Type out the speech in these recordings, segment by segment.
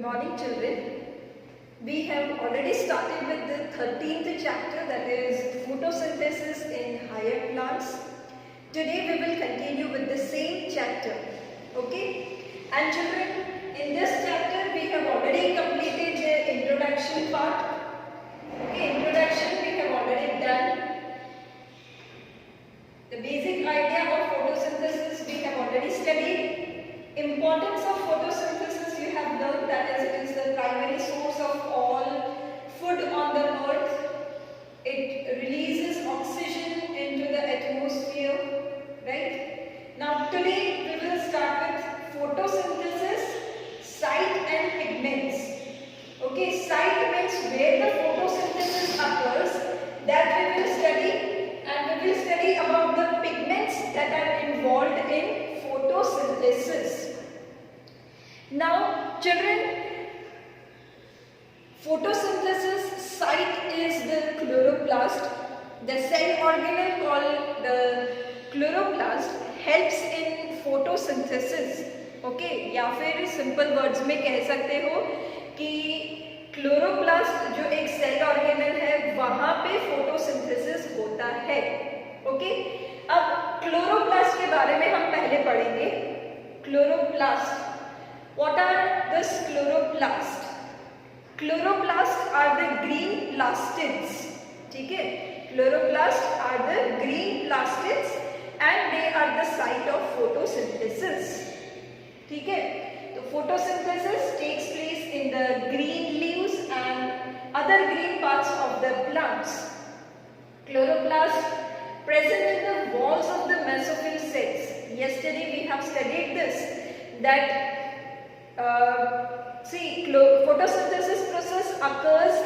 morning, children. We have already started with the 13th chapter, that is photosynthesis in higher plants. Today we will continue with the same chapter. Okay? And children, in this chapter we have already completed the introduction part. Okay, introduction we have already done. The basic idea of photosynthesis we have already studied. Importance of photosynthesis you have learned, that is, it is the primary source of all food on the earth. It releases oxygen into the atmosphere, right? Now today we will start with photosynthesis, site and pigments. Okay, site means where the photosynthesis occurs, that we will study, and we will study about the pigments that are involved in photosynthesis. Now children, photosynthesis site is the chloroplast. The cell organelle called the chloroplast helps in photosynthesis. Okay, या फिर simple words में कह सकते हो कि chloroplast जो एक cell organelle है वहां पे फोटोसिंथेसिस होता है. ओके, अब क्लोरोप्लास्ट के बारे में हम पहले पढ़ेंगे. Chloroplast, what are this chloroplast? Chloroplast are the green plastids. ठीक है, chloroplast are the green plastids and they are the site of photosynthesis. ठीक है, तो photosynthesis takes place in the green leaves and other green parts of the plants. Chloroplast present in the walls of the mesophyll cells. Yesterday we have studied this, that photosynthesis process occurs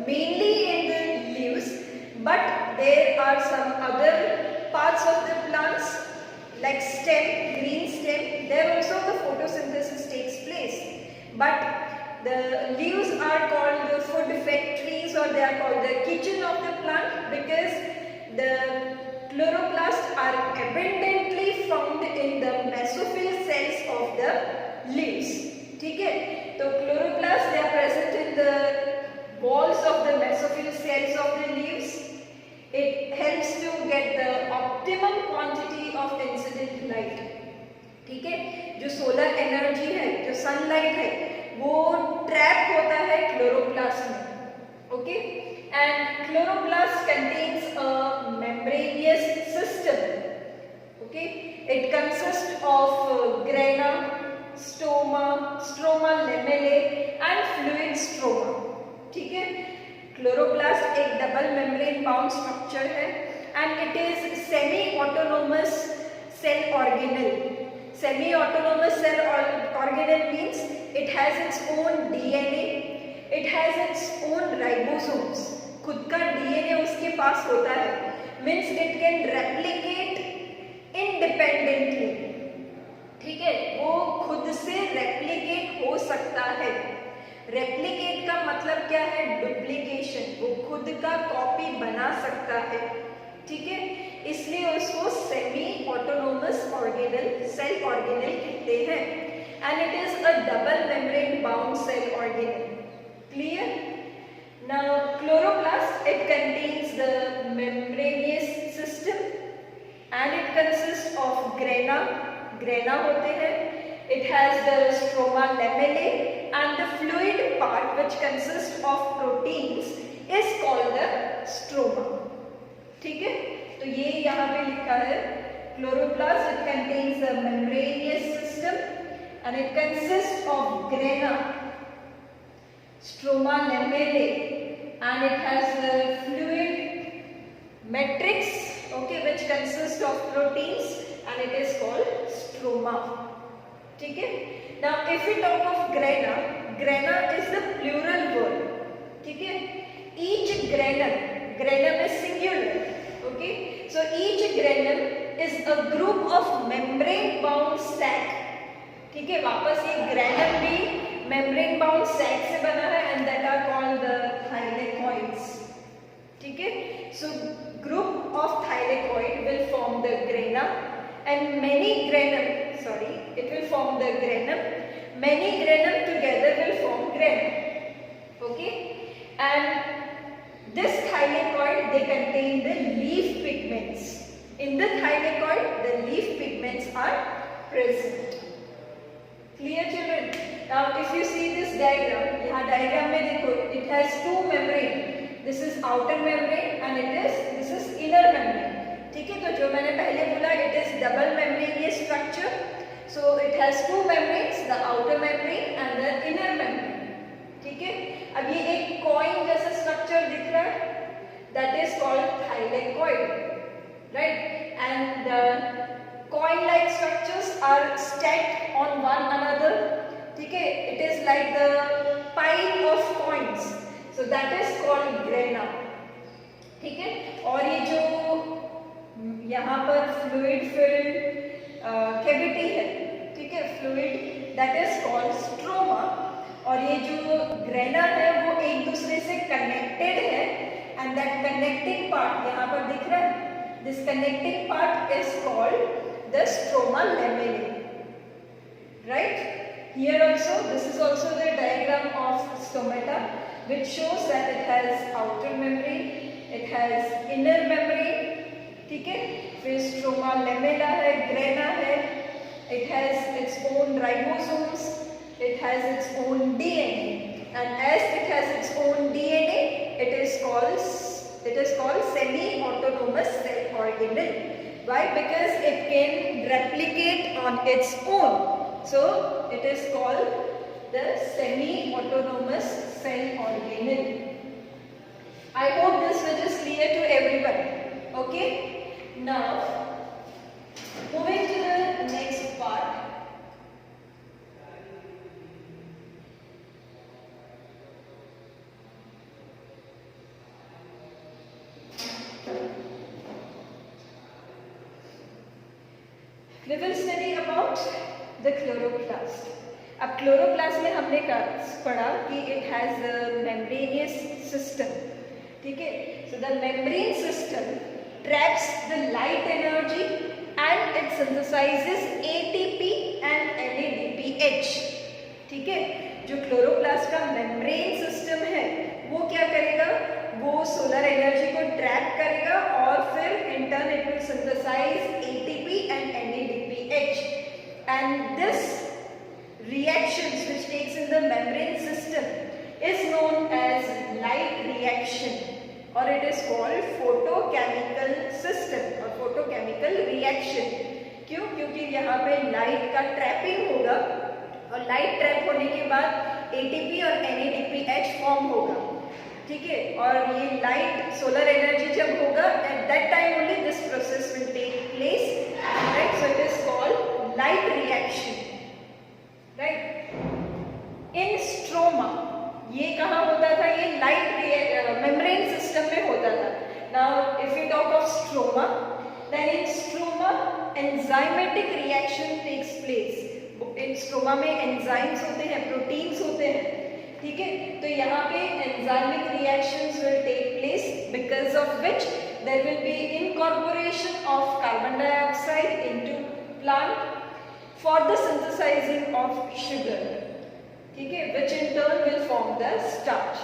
mainly in the leaves, but there are some other parts of the plants like stem, green stem, there also the photosynthesis takes place. But the leaves are called the food factories, or they are called the kitchen of the plant, because the chloroplasts are abundantly found in the mesophyll cells of the leaves. ठीक है, तो chloroplasts they are present in the walls of the mesophyll cells of the leaves. It helps to get the optimum quantity of incident light. ठीक है, जो solar energy है, जो sunlight है, वो ट्रैप होता है क्लोरोप्लास्ट में. Okay, and chloroplast contains a membranous system. Okay, it consist of grana, stroma, lamellae and fluid stroma. ठीक है, क्लोरोप्लास्ट एक डबल मेम्ब्रेन बाउंड स्ट्रक्चर है and it is semi autonomous cell organelle. Semi-autonomous cell organelle means it has its own DNA, it has its own ribosomes. खुद का DNA उसके पास होता है, means it can replicate independently. ठीक है, वो खुद से replicate हो सकता है. Replicate का मतलब क्या है? Duplication. वो खुद का कॉपी बना सकता है. ठीक है, इसलिए उसको semi autonomous organelle cell organelle कहते हैं. And it is a double membrane bound cell organelle. Clear? Now chloroplast it contains the membranous system and it consist of grana होते हैं. It has the stroma lamellae and the fluid part which consist of proteins is called the stroma. ठीक है, तो ये यहाँ पे लिखा है chloroplast it contains a membranous system and it consist of grana, stroma lamellae and it has the fluid matrix, okay, which consist of proteins and it is called stroma. ठीक है, now if we talk of grana is the plural word. ठीक है, each granum is singular. Okay, so each granum is a group of membrane bound sac. ठीक है, वापस ये granum भी membrane bound sac से बना है and that are called the thylakoids. ठीक है, so group of thylakoid will form the grana and it will form the granum. Many granum together will form they contain the leaf pigments. In the thylakoid, the leaf pigments are present. Clear children? Now if you see this diagram, यहाँ diagram में देखो, it has two membrane. This is outer membrane and this is inner membrane. ठीक है, तो जो मैंने पहले बोला, it is double membrane ये structure. So it has two membranes, the outer membrane and the inner membrane. ठीक है, अब ये एक coin जैसा structure दिख रहा है, that is called thylakoid, right? And the coin-like structures are stacked on one another. ठीक है, it is like the pile of coins, so that is called grana. ठीक है, और ये जो यहाँ पर fluid filled कैविटी है, ठीक है, fluid, that is called stroma. और ये जो ग्रेना है वो एक दूसरे से कनेक्टेड है एंड दैट कनेक्टिंग पार्ट यहाँ पर दिख रहा है, this connecting part is called the stroma lamellae. Right, here also this is also the diagram of stomata which shows that it has outer membrane, it has inner membrane. ठीक है, फिर stroma lamella है, grana है, it has its own ribosomes, it has its own DNA, and as it has its own DNA, it is called semi-autonomous cell organelle. Why? Because it can replicate on its own, so it is called the semi-autonomous cell organelle. I hope this much is clear to everyone. Okay. Now, moving to the next part. We will study about the chloroplast. अब chloroplast में हमने पढ़ा कि it has a membranous system. ठीक है, so the membrane system traps the light energy and it synthesizes ATP and NADPH. ठीक है, जो क्लोरोप्लास्ट का मेम्ब्रेन सिस्टम है वो क्या करेगा, वो सोलर एनर्जी को ट्रैप करेगा और फिर in turn it will synthesize ATP and NADPH, and this reactions which takes in the membrane system is known as light reaction, or it is called photochemical system or photochemical reaction. क्यों? क्योंकि यहाँ पे light का trapping होगा और light trap होने के बाद ATP और NADPH फॉर्म होगा. ठीक है, और ये लाइट सोलर एनर्जी जब होगा, at that time only this process will take place. Right, so it is called light reaction. Right, in stroma ये कहाँ होता था, ये लाइट मेम्ब्रेन सिस्टम में होता था. Now if you talk of stroma, then in stroma enzymatic reaction takes place. In stroma में enzymes होते हैं, प्रोटीन्स होते हैं. ठीक है, तो यहाँ पे enzymic reactions will take place because of which there will be incorporation of carbon dioxide into plant for the synthesising of sugar. ठीक है, which in turn will form the starch.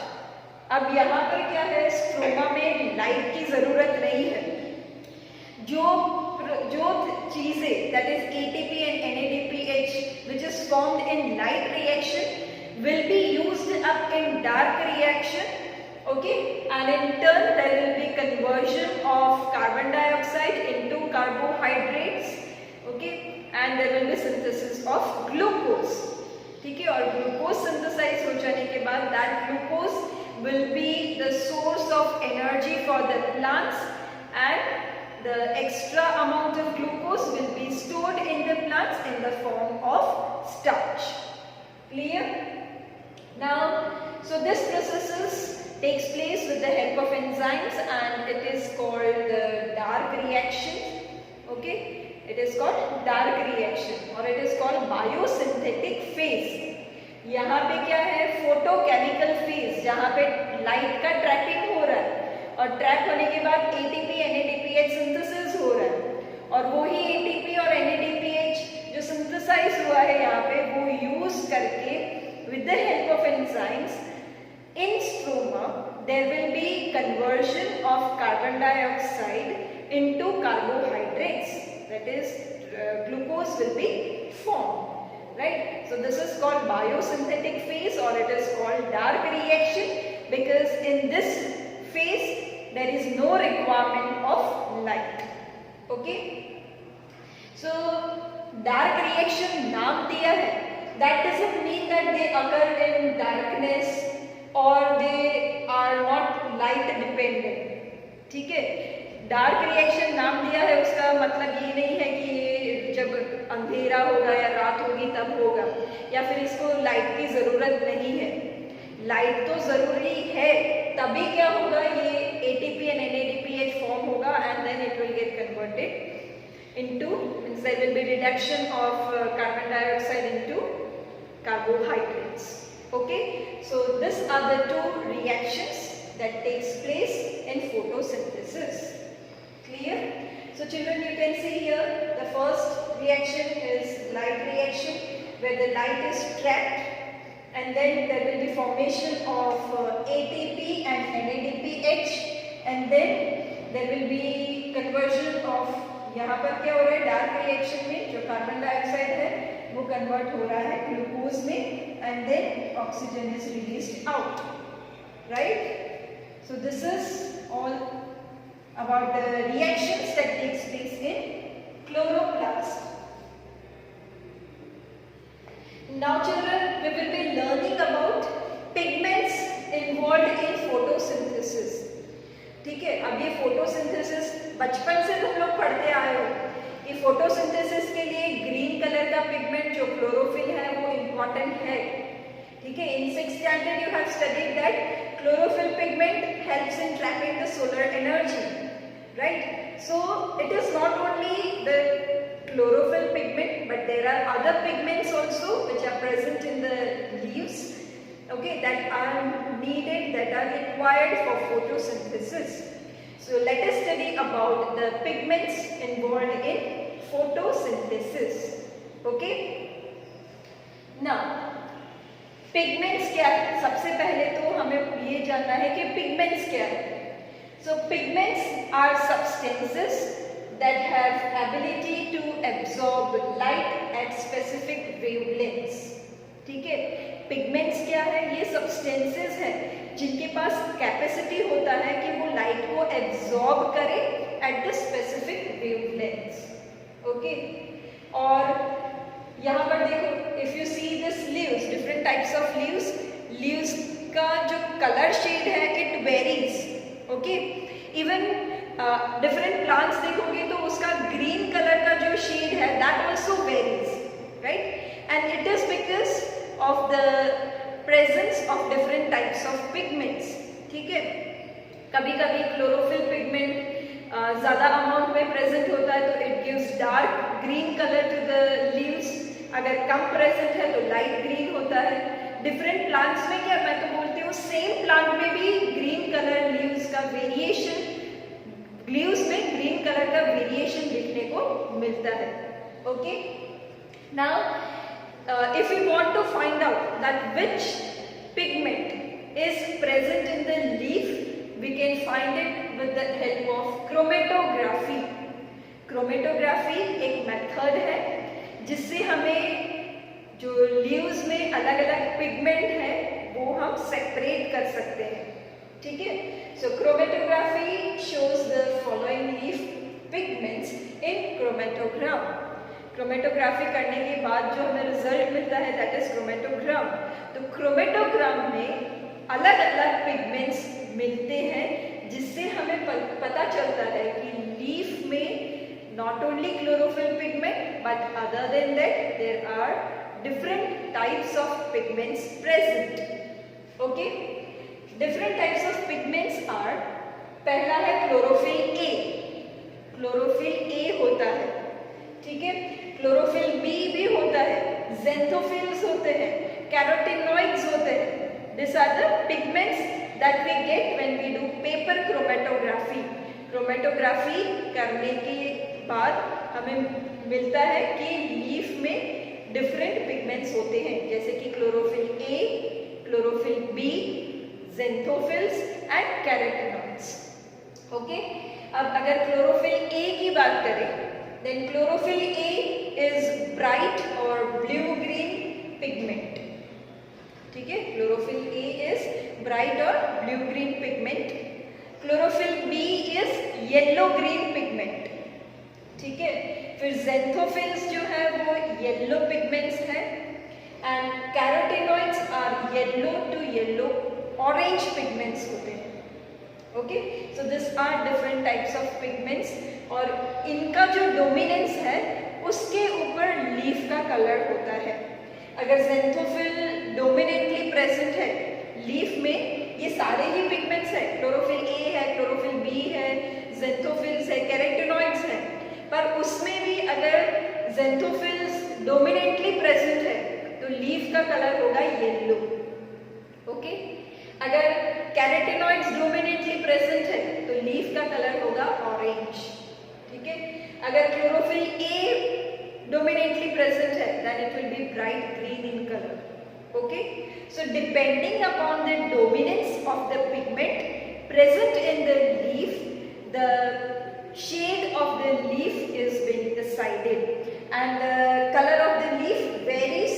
अब यहाँ पर क्या है, स्ट्रोमा में लाइट की जरूरत नहीं है. जो चीजें that is ATP and NADPH which is formed in light reaction will be used up in dark reaction. Okay, and in turn there will be conversion of carbon dioxide into carbohydrates. Okay, and there will be synthesis of glucose. ठीक है, और glucose synthesise हो जाने के बाद that glucose will be the source of energy for the plants and the extra amount of glucose will be stored in the plants in the form of starch. Clear? Now, so this process takes place with the help of enzymes and it is called the dark reaction. Okay, it is called dark reaction or it is called biosynthetic phase. यहाँ पे क्या है, photochemical phase, जहाँ पे light का trapping हो रहा है और ट्रैप होने के बाद ATP NADPH सिंथेसिस हो रहा है और वही ATP और NADPH जो सिंथेसाइज हुआ है यहाँ पे वो यूज करके with the help of enzymes in stroma there will be conversion of carbon dioxide into carbohydrates, that is glucose will be formed, right? So this is called biosynthetic phase, or it is called dark reaction, because in this phase there is no requirement of light. Okay, so dark reaction नाम दिया है, that doesn't mean that they occur in darkness or they are not light dependent. ठीक है, dark reaction नाम दिया है उसका मतलब ये नहीं है कि ये जब अंधेरा होगा या रात होगी तब होगा, या फिर इसको लाइट की जरूरत नहीं है। लाइट तो जरूरी है, तभी क्या होगा, ये ATP and NADPH फॉर्म होगा and then it will get converted into, means there will be reduction of carbon dioxide into carbohydrates. Okay, so these are the two reactions that takes place in photosynthesis. Clear? So children, you can see here the first reaction is light reaction, where the light is trapped and then there will be formation of ATP and NADPH, and then there will be conversion of, यहाँ पर क्या हो रहा है, dark reaction में जो carbon dioxide है वो कन्वर्ट हो रहा है ग्लूकोज में, and then oxygen is released out, right? So this is all about the reactions that takes place in chloroplast. Now children, we will be learning about pigments involved in photosynthesis. ठीक है, अब ये photosynthesis बचपन से तुम लोग पढ़ते आए हो कि photosynthesis के लिए ग्रीन कलर का पिगमेंट जो क्लोरोफिल है वो इम्पॉर्टेंट है। ठीक है, in 6th standard you have studied that chlorophyll pigment helps in trapping the solar energy, right? So it is not only the chlorophyll pigment, but there are other pigments also which are present in the leaves, okay, that are needed, that are required for photosynthesis. So let us study about the pigments involved in photosynthesis. Okay, now pigments क्या है? सबसे पहले तो हमें ये जानना है कि पिगमेंट्स क्या है। So pigments are substances that have ability to absorb light at specific wavelengths. ठीक है, पिगमेंट्स क्या है? ये सब्सटेंसेस हैं जिनके पास कैपेसिटी होता है कि वो लाइट को एब्सॉर्ब करे at the specific wavelengths. Okay, और यहाँ पर देखो, if you see this leaves, different types of leaves, leaves का जो कलर शेड है it varies. Okay, even different plants देखोगे तो उसका ग्रीन कलर का जो शेड है that also varies, right? And it is because of the presence of different types of pigments. ठीक है, कभी कभी क्लोरोफिल पिगमेंट ज़्यादा अमाउंट में प्रेजेंट होता है तो it gives dark green colour to the leaves, अगर कम प्रेजेंट है तो लाइट ग्रीन होता है। डिफरेंट प्लांट्स में क्या, मैं तो बोलती हूँ सेम प्लांट में भी ग्रीन कलर लीव्स का वेरिएशन, लीव्स में ग्रीन कलर का वेरिएशन देखने को मिलता है। Okay, now if you want to find out that which pigment is present in the leaf, we can find it with the help of chromatography. Chromatography एक method है जिससे हमें जो लीव्स में अलग अलग पिगमेंट है वो हम सेपरेट कर सकते हैं। ठीक है, सो chromatography shows the following leaf pigments in chromatogram. Chromatography करने के बाद जो हमें रिजल्ट मिलता है दैट इज क्रोमेटोग्राम। तो क्रोमेटोग्राम में अलग अलग पिगमेंट्स मिलते हैं जिससे हमें पता चलता है कि लीफ में not only chlorophyll pigment but other than that there are different types of pigments present. Okay, different types of pigments are, पहला है क्लोरोफिल ए। क्लोरोफिल ए होता है, ठीक है, क्लोरोफिल बी भी होता है, ज़ेंथोफिल्स होते हैं, कैरोटिनॉइड्स होते हैं। These are the pigments that we get when we do paper chromatography. Chromatography करने के बाद हमें मिलता है कि लीफ में डिफरेंट पिगमेंट्स होते हैं, जैसे कि chlorophyll A, chlorophyll B, xanthophylls and carotenoids. Okay, अब अगर क्लोरोफिल ए की बात करें, then chlorophyll A is bright or blue green pigment. ठीक है, chlorophyll A is bright or blue green pigment. Chlorophyll B is yellow green pigment. ठीक है, फिर ज़ेंथोफिल्स जो है वो येलो पिगमेंट्स हैं and carotenoids are yellow to yellow orange pigments होते हैं। Okay, so this are different types of pigments और इनका जो डोमिनेंस है उसके ऊपर लीफ का कलर होता है। अगर ज़ेंथोफिल डोमिनेंटली प्रेजेंट है लीफ में, ये सारे ही पिगमेंट्स है, क्लोरोफिल ए है, क्लोरोफिल बी है, ज़ेंथोफिल्स है, कैरोटीनॉइड्स है, पर उसमें भी अगर ज़ेंथोफिल्स डोमिनेंटली प्रेजेंट है तो लीफ का कलर होगा येलो। ओके, अगर कैरोटीनॉइड्स डोमिनेंटली प्रेजेंट है तो लीफ का कलर होगा ऑरेंज। ठीक है, अगर क्लोरोफिल ए dominantly present है then it will be bright green in color. Okay, so depending upon the dominance of the pigment present in the leaf, the shade of the leaf is being decided and the color of the leaf varies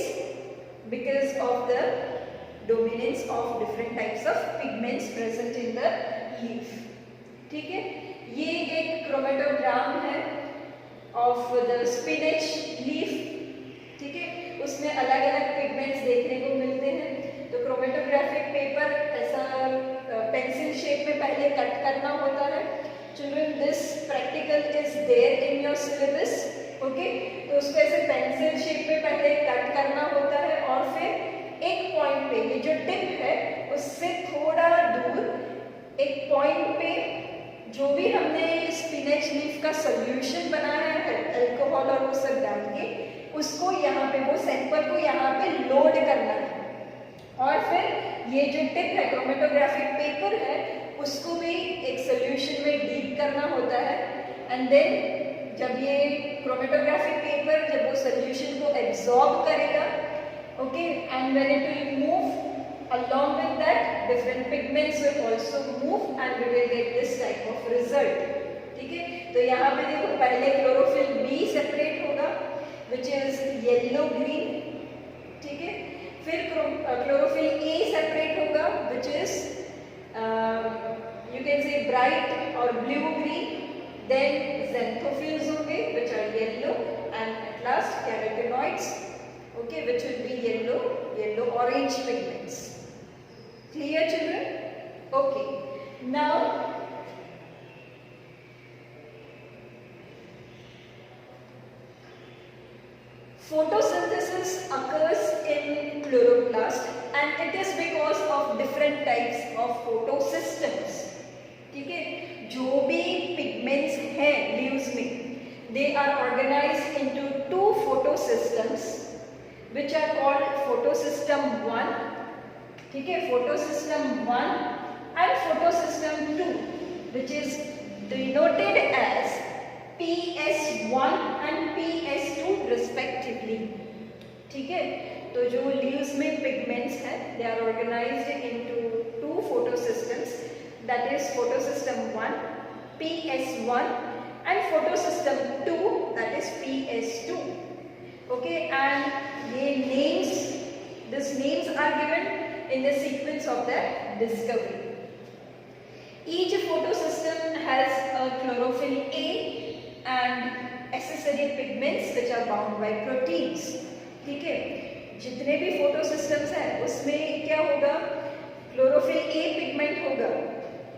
because of the dominance of different types of pigments present in the leaf. ठीक है, ये एक chromatogram है of the spinach leaf. ठीक है, उसमें अलग अलग पिगमेंट्स देखने को मिलते हैं। तो क्रोमेटोग्राफिक पेपर ऐसा पेंसिल शेप में पहले कट करना होता है। Children, this practical is there in your syllabus. Okay, तो उसको ऐसे पेंसिल शेप में पहले कट करना होता है और फिर एक पॉइंट पे, ये जो टिप है उससे थोड़ा दूर एक पॉइंट पे जो भी हमने स्पिनच लीफ का सोल्यूशन बनाया है अल्कोहल और वो सब डाल के, उसको यहाँ पे, वो सैंपल को यहाँ पे लोड करना है और फिर ये जो टिप है क्रोमेटोग्राफिक पेपर है उसको भी एक सोल्यूशन में डीप करना होता है एंड देन जब ये क्रोमेटोग्राफिक पेपर जब वो सोल्यूशन को एब्जॉर्ब करेगा, okay, and when it will move along with that different pigments will also move and we will get this type of result. ठीक है, तो यहाँ पे देखो पहले क्लोरोफिल बी सेपरेट होगा which is yellow green। ठीक है, फिर क्लोरोफिल ए सेपरेट होगा which is you can say bright or blue green, then xanthophylls होंगे which are yellow and at last carotenoids, okay, which will be yellow orange pigments. Clear, children? Okay, now photosynthesis occurs in chloroplast and it is because of different types of photosystems. ठीक है, जो भी pigments हैं leaves में, they are organized into two photosystems which are called photosystem 1, ठीक है, photosystem 1 and photosystem 2 which is denoted as PS1 and PS2 respectively। ठीक है, तो जो leaves में pigments हैं they are organized into two photosystems, that is photosystem 1 PS1 and photosystem 2 that is PS2। okay, and ये names, these names are given in the sequence of the discovery. Each photosystem has a chlorophyll A and accessory pigments which are bound by proteins। ठीक है, जितने भी फोटोसिस्टम्स हैं उसमें क्या होगा, chlorophyll A pigment होगा।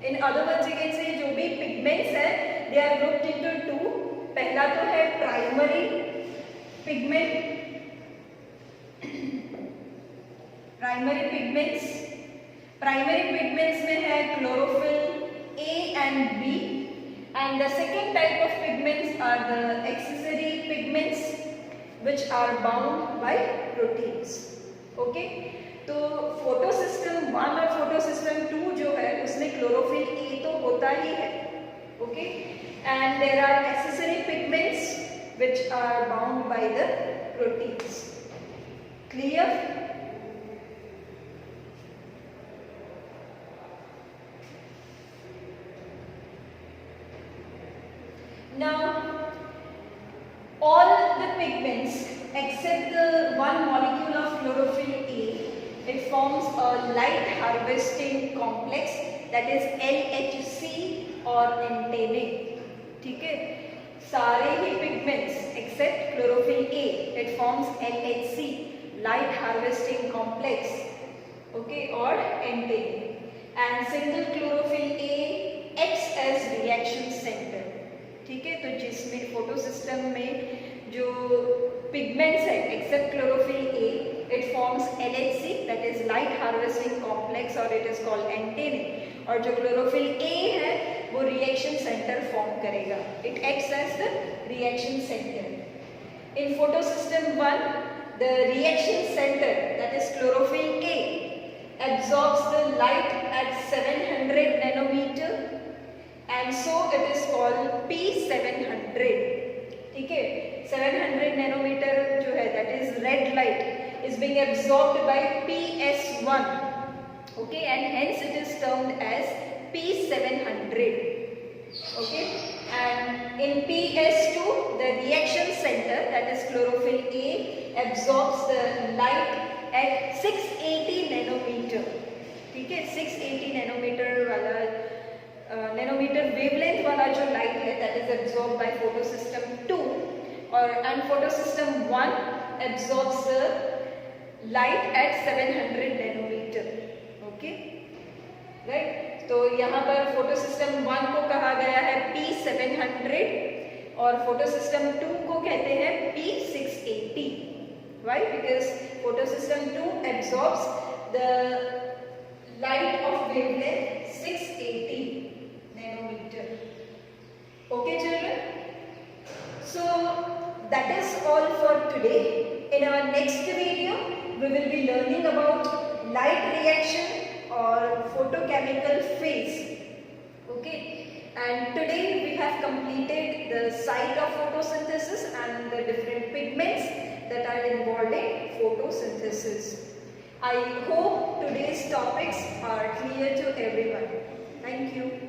In other words you can say जो भी पिगमेंट्स हैं they are grouped into two. पहला तो है प्राइमरी पिगमेंट, प्राइमरी पिगमेंट्स में है chlorophyll A and B and the second type of pigments are the accessory pigments which are bound by proteins। Okay, तो photosystem 1 और photosystem 2 जो है उसमें क्लोरोफिल ए तो होता ही है, okay, and there are accessory pigments which are bound by the proteins। Clear? pigments except the one molecule of chlorophyll A, it forms a light harvesting complex that is LHC or antennae. ठीक है, सारे ही pigments except chlorophyll A, it forms LHC, light harvesting complex, okay, or antennae. And single chlorophyll A acts as reaction center. ठीक है, तो जिसमें photo system में जो pigments है except chlorophyll A, it forms LHC, that is light harvesting complex, और it is called antennae. और जो क्लोरोफिल ए है वो रिएक्शन सेंटर फॉर्म करेगा. It acts as the reaction centre. In photo system 1, the reaction centre that is chlorophyll A absorbs the light at 700 nanometer, and so it is called P700. ठीक है, 700 nanometer जो है that is red light is being absorbed by PS1, okay, and hence it is termed as P700, okay. And in PS2, the reaction center that is chlorophyll A absorbs the light at 680 nanometer. ठीक है, 680 nanometer वाला nanometre wavelength वाला जो light है that is absorb by photo system 2, और and photo system 1 absorbs the light at 700 nanometre. Okay, right. तो यहाँ पर फोटो सिस्टम 1 को कहा गया है P700 और फोटो सिस्टम 2 को कहते हैं P680. Why? Because photosystem 2 absorbs the light of wavelength 680 nanometer. Okay, children? So that is all for today. In our next video, we will be learning about light reaction or photochemical phase. Okay. And today we have completed the site of photosynthesis and the different pigments that are involved in photosynthesis. I hope today's topics are clear to everyone. Thank you.